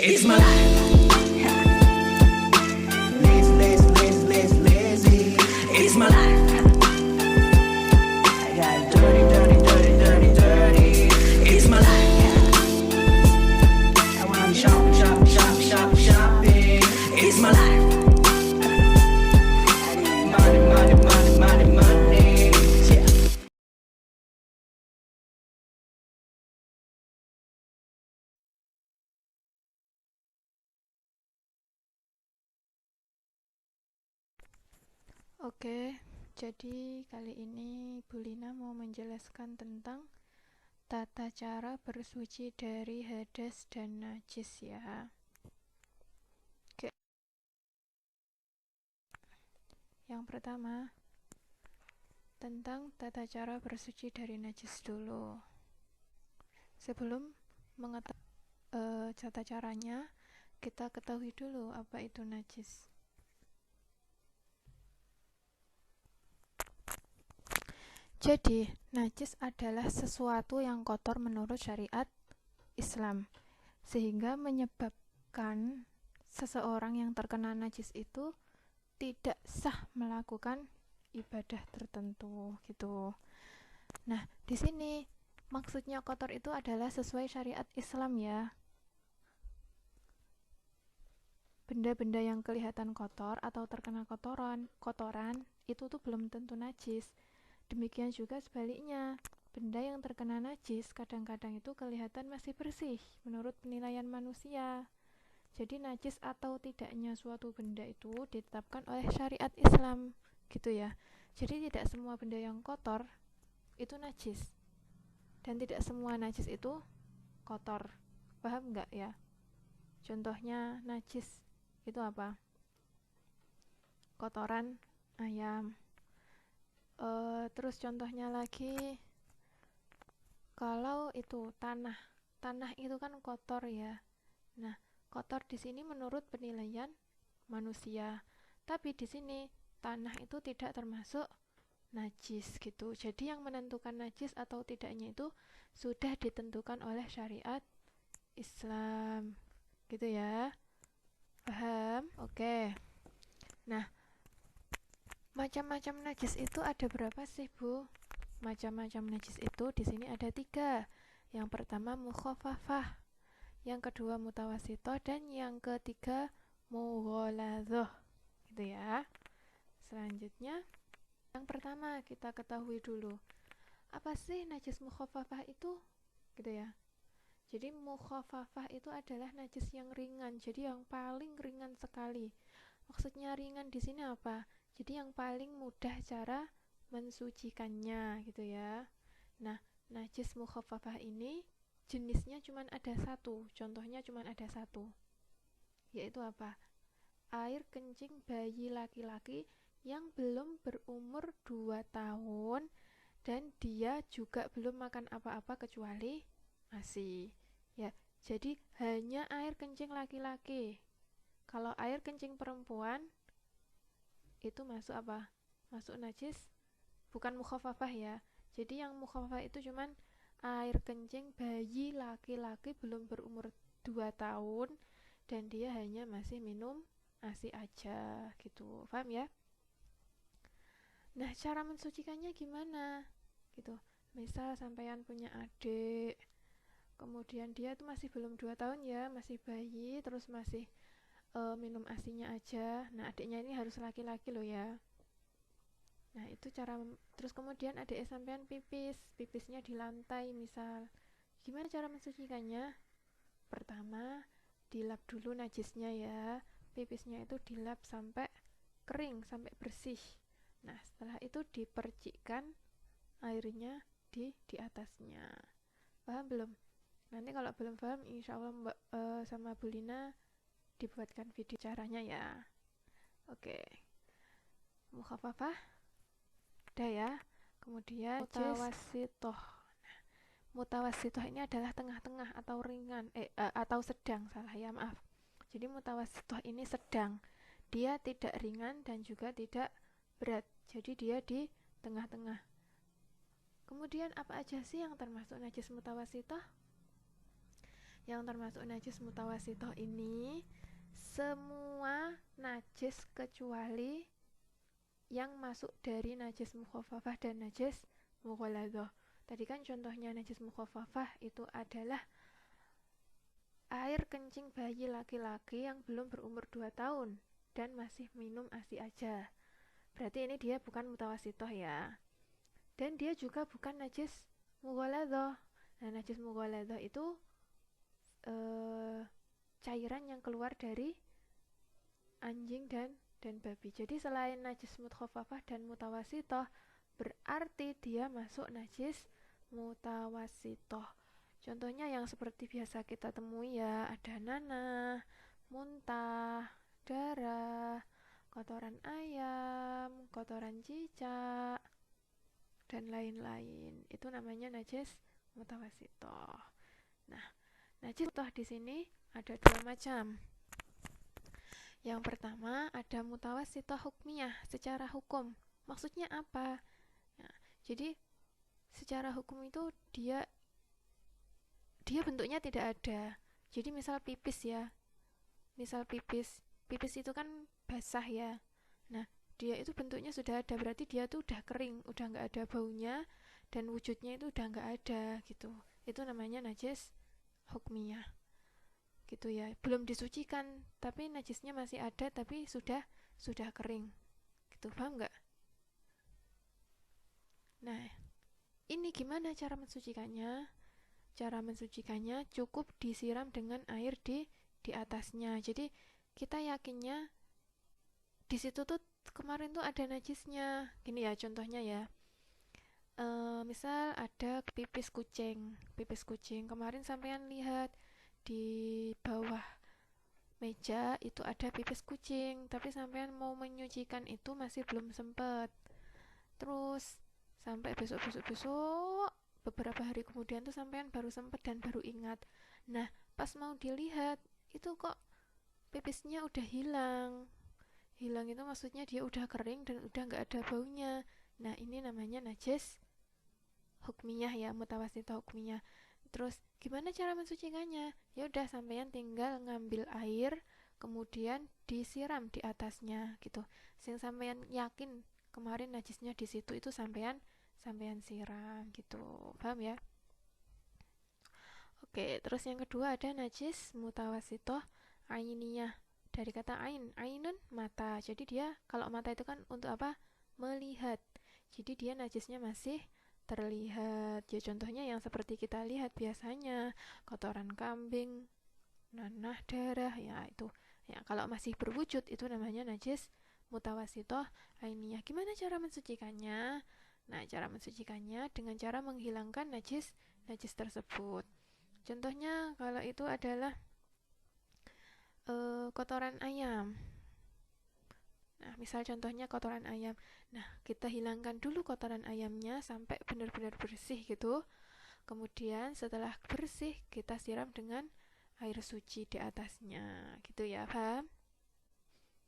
It's my life. Lazy, lazy, lazy, lazy, lazy. It's my life. I got dirty, dirty, dirty, dirty, dirty. It's my life. I wanna shop, shop, shop, shop, shopping. It's my life. I need money, money, money, money, money. Yeah. Oke, jadi kali ini Bu Lina mau menjelaskan tentang tata cara bersuci dari hadas dan najis ya. Oke. Yang pertama, tentang tata cara bersuci dari najis dulu. Sebelum mengetahui tata caranya, kita ketahui dulu apa itu najis. Jadi, najis adalah sesuatu yang kotor menurut syariat Islam, sehingga menyebabkan seseorang yang terkena najis itu tidak sah melakukan ibadah tertentu gitu. Nah, di sini maksudnya kotor itu adalah sesuai syariat Islam ya. Benda-benda yang kelihatan kotor atau terkena kotoran itu tuh belum tentu najis. Demikian juga sebaliknya, benda yang terkena najis kadang-kadang itu kelihatan masih bersih menurut penilaian manusia. Jadi najis atau tidaknya suatu benda itu ditetapkan oleh syariat Islam gitu ya. Jadi tidak semua benda yang kotor itu najis, dan tidak semua najis itu kotor. Paham nggak ya? Contohnya najis itu apa? Kotoran ayam. Terus contohnya lagi, kalau itu tanah itu kan kotor ya. Nah, kotor di sini menurut penilaian manusia. Tapi di sini tanah itu tidak termasuk najis gitu. Jadi yang menentukan najis atau tidaknya itu sudah ditentukan oleh syariat Islam. Gitu ya. Paham? Oke. Nah, macam-macam najis itu ada berapa sih, Bu? Macam-macam najis itu di sini ada 3. Yang pertama mukhafafah, yang kedua mutawasitoh, dan yang ketiga mughaladhoh. Gitu ya. Selanjutnya, yang pertama kita ketahui dulu. Apa sih najis mukhafafah itu? Gitu ya. Jadi mukhafafah itu adalah najis yang ringan, jadi yang paling ringan sekali. Maksudnya ringan di sini apa? Jadi yang paling mudah cara mensucikannya gitu ya. Nah, najis mukhafafah ini jenisnya cuma ada satu, contohnya cuma ada satu. Yaitu apa? Air kencing bayi laki-laki yang belum berumur 2 tahun dan dia juga belum makan apa-apa kecuali ASI. Ya, jadi hanya air kencing laki-laki. Kalau air kencing perempuan itu masuk apa? Masuk najis, bukan mukhafafah ya. Jadi yang mukhafafah itu cuman air kencing bayi laki-laki belum berumur 2 tahun dan dia hanya masih minum ASI aja gitu. Paham ya? Nah, cara mensucikannya gimana? Gitu. Misal sampean punya adik, kemudian dia tuh masih belum 2 tahun ya, masih bayi, terus masih minum ASInya aja. Nah, adiknya ini harus laki-laki loh ya. Nah, itu cara terus kemudian adik sampean pipisnya di lantai misal. Gimana cara mensucikannya? Pertama, dilap dulu najisnya ya. Pipisnya itu dilap sampai kering, sampai bersih. Nah, setelah itu dipercikkan airnya di atasnya. Paham belum? Nanti kalau belum paham, insya Allah Mbak sama Bu Lina dibuatkan video caranya ya. Oke. Mukhafafah udah ya. Kemudian mutawasitoh. Nah, mutawasitoh ini adalah tengah-tengah atau ringan atau sedang, salah ya, maaf. Jadi mutawasitoh ini sedang. Dia tidak ringan dan juga tidak berat. Jadi dia di tengah-tengah. Kemudian apa aja sih yang termasuk najis mutawasitoh? Yang termasuk najis mutawasitoh ini semua najis kecuali yang masuk dari najis mukhafafah dan najis mughaladzah. Tadi kan contohnya najis mukhafafah itu adalah air kencing bayi laki-laki yang belum berumur 2 tahun dan masih minum ASI aja. Berarti ini dia bukan mutawasitoh ya. Dan dia juga bukan najis mughaladzah. Nah, najis mughaladzah itu cairan yang keluar dari anjing dan babi. Jadi selain najis mukhaffafah dan mutawasitoh, berarti dia masuk najis mutawasitoh. Contohnya yang seperti biasa kita temui ya, ada nanah, muntah, darah, kotoran ayam, kotoran cicak, dan lain-lain. Itu namanya najis mutawasitoh. Nah, najis mutawasitoh di sini ada 2 macam. Yang pertama ada mutawasitoh hukmiyah, secara hukum. Maksudnya apa? Nah, jadi secara hukum itu dia bentuknya tidak ada. Jadi misal pipis ya, misal pipis itu kan basah ya. Nah, dia itu bentuknya sudah ada, berarti dia tuh udah kering, udah nggak ada baunya, dan wujudnya itu udah nggak ada gitu. Itu namanya najis hukmiyah gitu ya, belum disucikan tapi najisnya masih ada, tapi sudah kering gitu, paham nggak? Nah, ini gimana cara mensucikannya? Cara mensucikannya cukup disiram dengan air di atasnya. Jadi kita yakinnya di situ tuh kemarin tuh ada najisnya. Gini ya contohnya ya. Misal ada pipis kucing kemarin sampean lihat di bawah meja itu ada pipis kucing, tapi sampean mau menyucikan itu masih belum sempat. Terus sampai besok beberapa hari kemudian tuh sampean baru sempat dan baru ingat. Nah, pas mau dilihat itu kok pipisnya udah hilang itu maksudnya dia udah kering dan udah nggak ada baunya. Nah, ini namanya najis hukmiyah ya, mutawasitoh hukmiyah. Terus gimana cara mensucikannya? Ya udah, sampean tinggal ngambil air kemudian disiram di atasnya gitu. Sing sampean yakin kemarin najisnya di situ, itu sampean siram gitu. Paham ya? Oke, terus yang kedua ada najis mutawasitoh ainiyah. Dari kata ain, ainun mata. Jadi dia kalau mata itu kan untuk apa? Melihat. Jadi dia najisnya masih terlihat. Ya contohnya yang seperti kita lihat biasanya, kotoran kambing, nanah, darah, ya itu. Ya kalau masih berwujud itu namanya najis mutawasitoh ainiyah. Gimana cara mensucikannya? Nah, cara mensucikannya dengan cara menghilangkan najis tersebut. Contohnya kalau itu adalah kotoran ayam. Nah, misal contohnya kotoran ayam. Nah, kita hilangkan dulu kotoran ayamnya sampai benar-benar bersih gitu. Kemudian setelah bersih, kita siram dengan air suci di atasnya. Gitu ya, paham?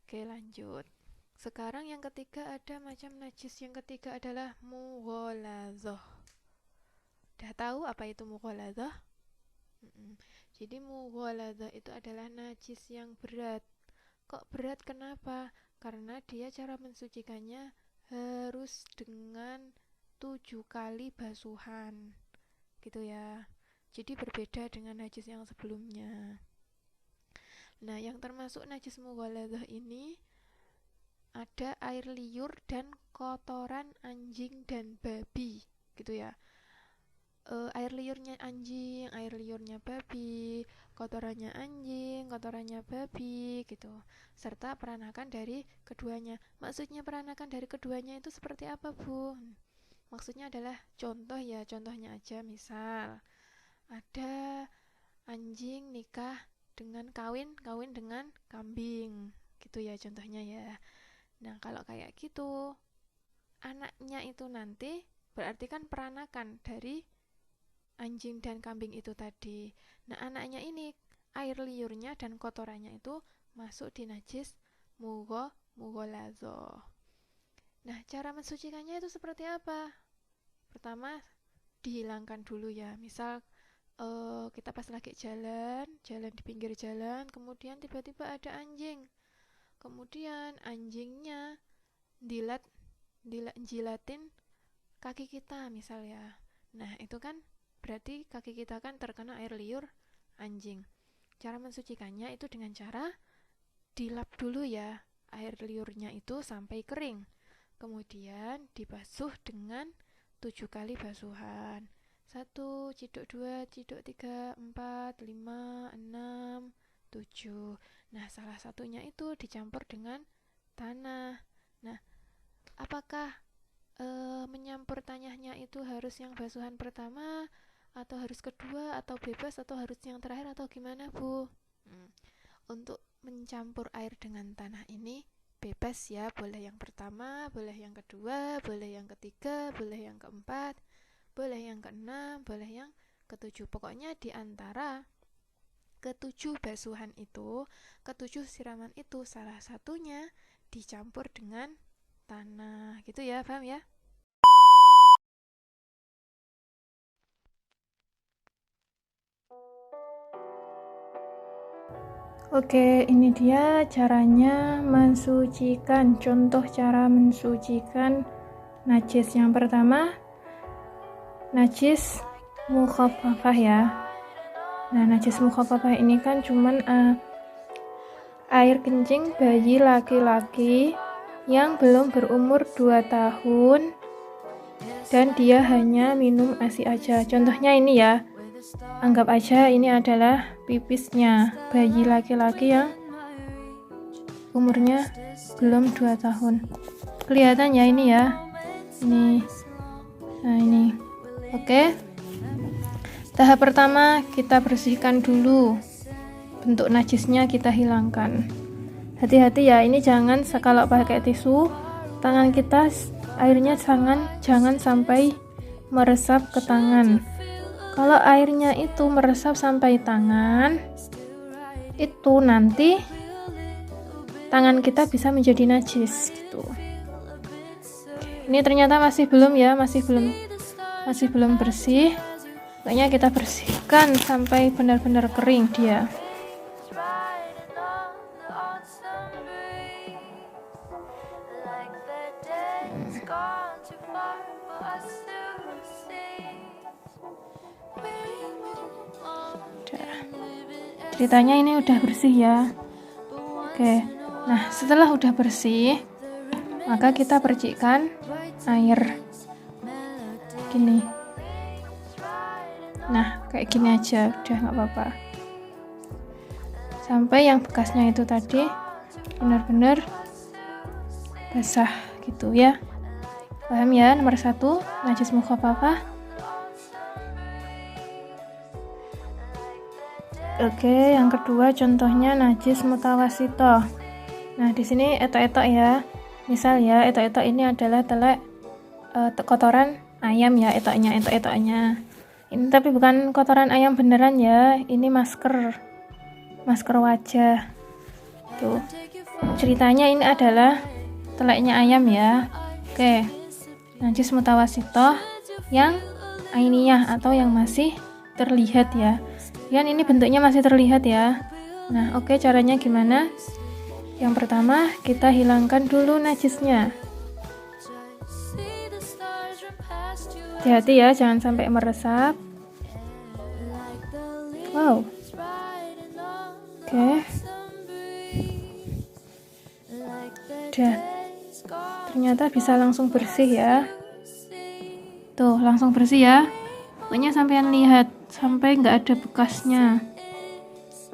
Oke, lanjut. Sekarang yang ketiga ada macam najis. Yang ketiga adalah mughaladzah. Udah tahu apa itu mughaladzah? Jadi mughaladzah itu adalah najis yang berat. Kok berat? Kenapa? Karena dia cara mensucikannya harus dengan 7 kali basuhan gitu ya. Jadi berbeda dengan najis yang sebelumnya. Nah, yang termasuk najis mughaladzah ini ada air liur dan kotoran anjing dan babi gitu ya. Air liurnya anjing, air liurnya babi, kotorannya anjing, kotorannya babi gitu, serta peranakan dari keduanya. Maksudnya peranakan dari keduanya itu seperti apa, Bu? Maksudnya adalah contoh ya, contohnya aja, misal ada anjing nikah dengan kawin dengan kambing gitu ya contohnya ya. Nah, kalau kayak gitu anaknya itu nanti berarti kan peranakan dari anjing dan kambing itu tadi. Nah, anaknya ini air liurnya dan kotorannya itu masuk di najis mughaladzah. Nah, cara mensucikannya itu seperti apa? Pertama, dihilangkan dulu ya. Misal kita pas lagi jalan di pinggir jalan, kemudian tiba-tiba ada anjing. Kemudian anjingnya jilatin kaki kita misal ya. Nah, itu kan berarti kaki kita kan terkena air liur anjing. Cara mensucikannya itu dengan cara dilap dulu ya air liurnya itu sampai kering. Kemudian dibasuh dengan 7 kali basuhan. 1, ciduk 2, ciduk 3, 4, 5, 6, 7. Nah, salah satunya itu dicampur dengan tanah. Nah, apakah menyampur tanahnya itu harus yang basuhan pertama atau harus kedua atau bebas atau harus yang terakhir atau gimana, Bu? Untuk mencampur air dengan tanah ini bebas ya, boleh yang pertama, boleh yang kedua, boleh yang ketiga, boleh yang keempat, boleh yang keenam, boleh yang ketujuh. Pokoknya di antara ketujuh basuhan itu, ketujuh siraman itu salah satunya dicampur dengan tanah. Gitu ya, paham ya? Oke, ini dia caranya mensucikan. Contoh cara mensucikan najis. Yang pertama, najis mukhaffafah ya. Nah, najis mukhaffafah ini kan cuman air kencing bayi laki-laki yang belum berumur 2 tahun dan dia hanya minum ASI aja. Contohnya ini ya. Anggap aja ini adalah pipisnya bayi laki-laki yang umurnya belum 2 tahun. Kelihatan ya ini ya. Ini. Nah, ini. Oke. Tahap pertama kita bersihkan dulu. Bentuk najisnya kita hilangkan. Hati-hati ya, ini jangan kalau pakai tisu tangan kita airnya jangan sampai meresap ke tangan. Kalau airnya itu meresap sampai tangan, itu nanti tangan kita bisa menjadi najis gitu. Ini ternyata masih belum bersih. Makanya kita bersihkan sampai benar-benar kering dia. Ceritanya ini udah bersih ya. Oke. Nah, setelah udah bersih, maka kita percikkan air gini. Nah, kayak gini aja, udah nggak apa-apa. Sampai yang bekasnya itu tadi benar-benar basah gitu ya. Paham ya? Nomor 1, najis mukhaffafah. Oke, yang kedua contohnya najis mutawassithah. Nah, di sini etok-etok ya. Misal ya, etok-etok ini adalah telek kotoran ayam ya, etok-etoknya. Ini tapi bukan kotoran ayam beneran ya. Ini masker wajah. Tuh. Ceritanya ini adalah teleknya ayam ya. Oke. Najis mutawassithah yang ainiyah atau yang masih terlihat ya. Kan ini bentuknya masih terlihat ya. Nah, oke, caranya gimana? Yang pertama, kita hilangkan dulu najisnya. Hati-hati ya, jangan sampai meresap. Wow. Oke. Udah. Ternyata bisa langsung bersih ya. Tuh, langsung bersih ya. Pokoknya sampean lihat sampai nggak ada bekasnya.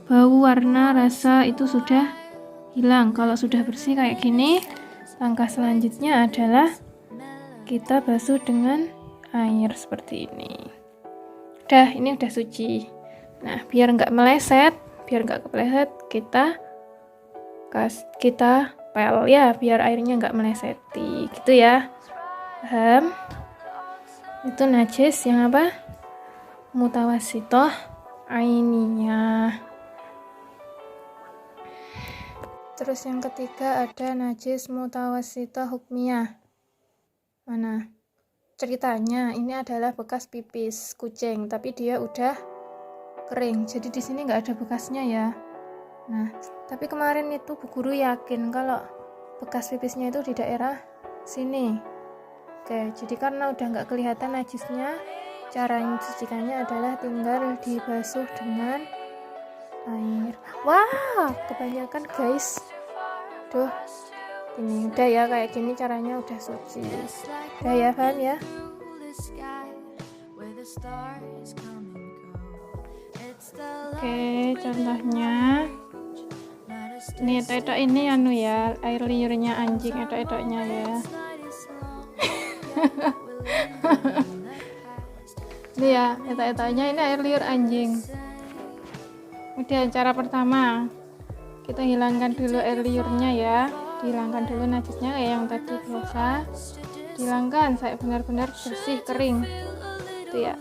Bau, warna, rasa itu sudah hilang. Kalau sudah bersih kayak gini, langkah selanjutnya adalah kita basuh dengan air seperti ini. Ini udah suci. Nah, biar nggak meleset, kita pel ya, biar airnya nggak meleseti, gitu ya. Paham? Itu najis yang apa? Mutawassithah ainiyah. Terus yang ketiga ada najis mutawassithah hukmiyah. Mana? Ceritanya ini adalah bekas pipis kucing, tapi dia udah kering. Jadi di sini nggak ada bekasnya ya. Nah, tapi kemarin itu Bu Guru yakin kalau bekas pipisnya itu di daerah sini. Oke, jadi karena udah nggak kelihatan najisnya, cara mencucikannya adalah tinggal dibasuh dengan air. Wah, kebanyakan guys. Duh, ini udah ya, kayak gini caranya udah suci. Udah ya, paham ya? Oke, contohnya ini etok-etok ini anu ya, air liurnya anjing, etok-etoknya ya. Ini ya, etok-etoknya ini air liur anjing. Kemudian cara pertama, kita hilangkan dulu air liurnya ya, dihilangkan dulu najisnya kayak yang tadi biasa. Dihilangkan sampai benar-benar bersih, kering. Itu ya.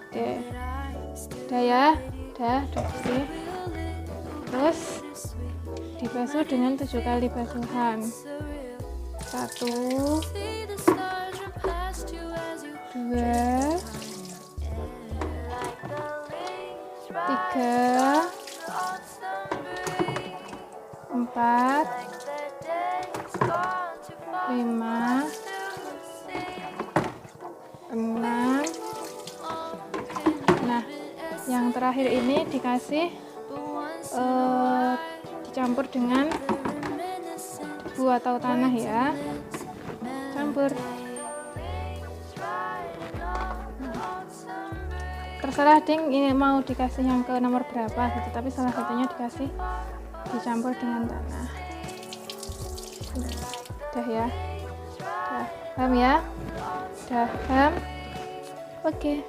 Oke. Udah ya, udah bersih. Terus dibasuh dengan 7 kali basuhan. 1, 2, 3, 4, 5, 6. Nah, yang terakhir ini dikasih dicampur dengan debu atau tanah ya, campur. Terserah ding ini mau dikasih yang ke nomor berapa gitu, tapi salah satunya dikasih dicampur dengan tanah. Udah ya, udah paham ya, udah paham. Oke.